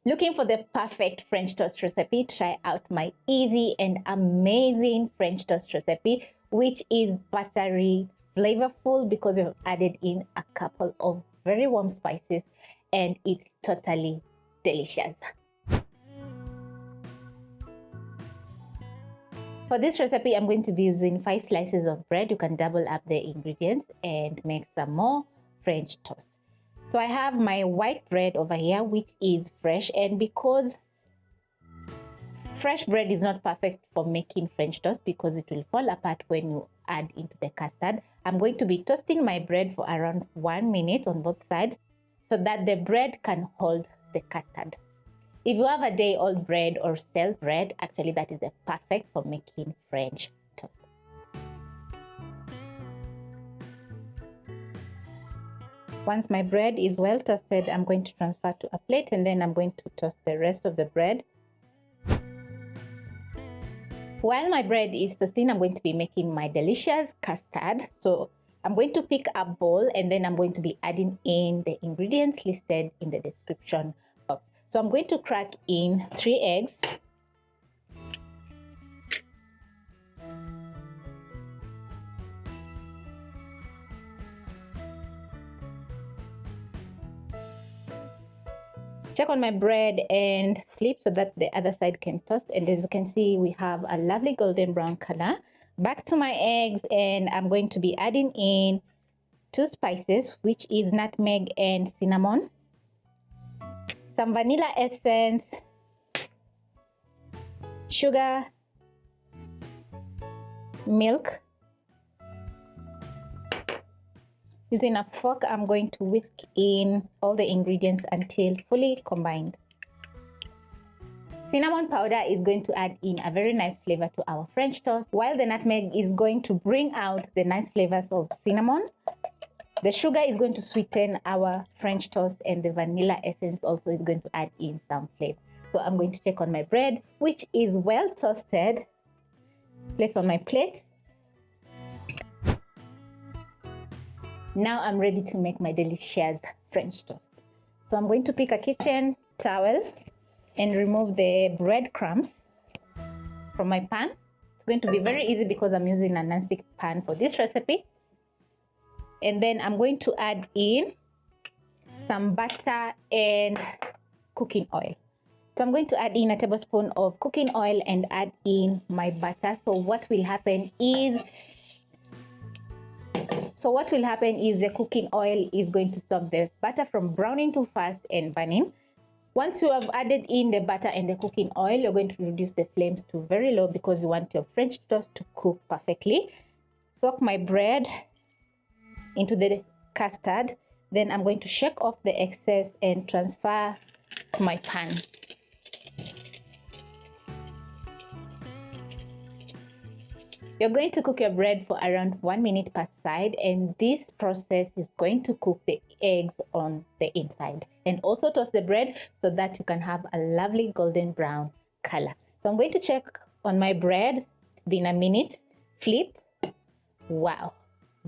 Looking for the perfect French toast recipe? Try out my easy and amazing French toast recipe, which is buttery, flavorful because we've added in a couple of very warm spices, and it's totally delicious. For this recipe, I'm going to be using 5 slices of bread. You can double up the ingredients and make some more French toast. So I have my white bread over here, which is fresh, and because fresh bread is not perfect for making French toast because it will fall apart when you add into the custard, I'm going to be toasting my bread for around 1 minute on both sides so that the bread can hold the custard. If you have a day-old bread or stale bread, actually that is the perfect for making French toast. Once my bread is well toasted, I'm going to transfer to a plate, and then I'm going to toast the rest of the bread. While my bread is toasting, I'm going to be making my delicious custard. So I'm going to pick a bowl, and then I'm going to be adding in the ingredients listed in the description box. So I'm going to crack in 3 eggs. Check on my bread and flip so that the other side can toast, and as you can see, we have a lovely golden brown color. Back to my eggs, and I'm going to be adding in 2 spices, which is nutmeg and cinnamon, some vanilla essence, sugar, milk. Using a fork, I'm going to whisk in all the ingredients until fully combined. Cinnamon powder is going to add in a very nice flavor to our French toast, while the nutmeg is going to bring out the nice flavors of cinnamon. The sugar is going to sweeten our French toast, and the vanilla essence also is going to add in some flavor. So I'm going to check on my bread, which is well toasted. Place on my plate. Now I'm ready to make my delicious French toast. So I'm going to pick a kitchen towel and remove the breadcrumbs from my pan. It's going to be very easy because I'm using a non-stick pan for this recipe. And then I'm going to add in some butter and cooking oil. So I'm going to add in a tablespoon of cooking oil and add in my butter. So what will happen is the cooking oil is going to stop the butter from browning too fast and burning. Once you have added in the butter and the cooking oil, you're going to reduce the flames to very low because you want your French toast to cook perfectly. Soak my bread into the custard. Then I'm going to shake off the excess and transfer to my pan. You're going to cook your bread for around 1 minute per side, and this process is going to cook the eggs on the inside, and also toast the bread so that you can have a lovely golden brown color. So I'm going to check on my bread. It's been a minute. Flip. Wow,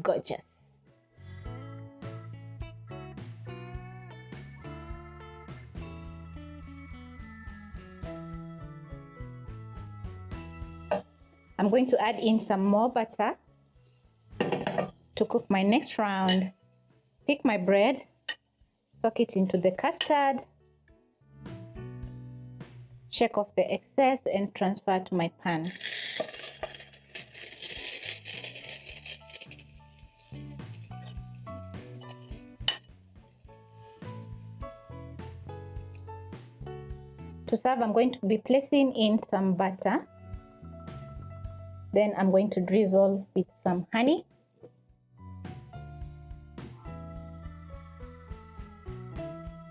gorgeous. I'm going to add in some more butter to cook my next round. Pick my bread, soak it into the custard, shake off the excess and transfer to my pan. To serve, I'm going to be placing in some butter. Then I'm going to drizzle with some honey.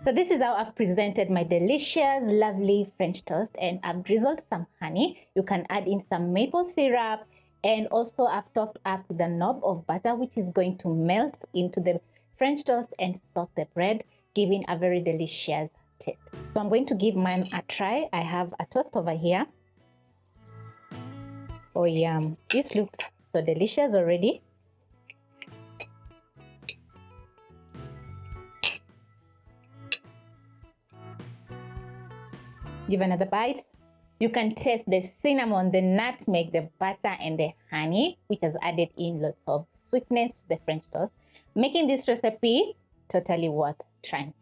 So this is how I've presented my delicious, lovely French toast, and I've drizzled some honey. You can add in some maple syrup, and also I've topped up with a knob of butter, which is going to melt into the French toast and soak the bread, giving a very delicious taste. So I'm going to give mine a try. I have a toast over here. Oh yum, this looks so delicious already. Give another bite. You can taste the cinnamon, the nutmeg, the butter, and the honey, which has added in lots of sweetness to the French toast, making this recipe totally worth trying.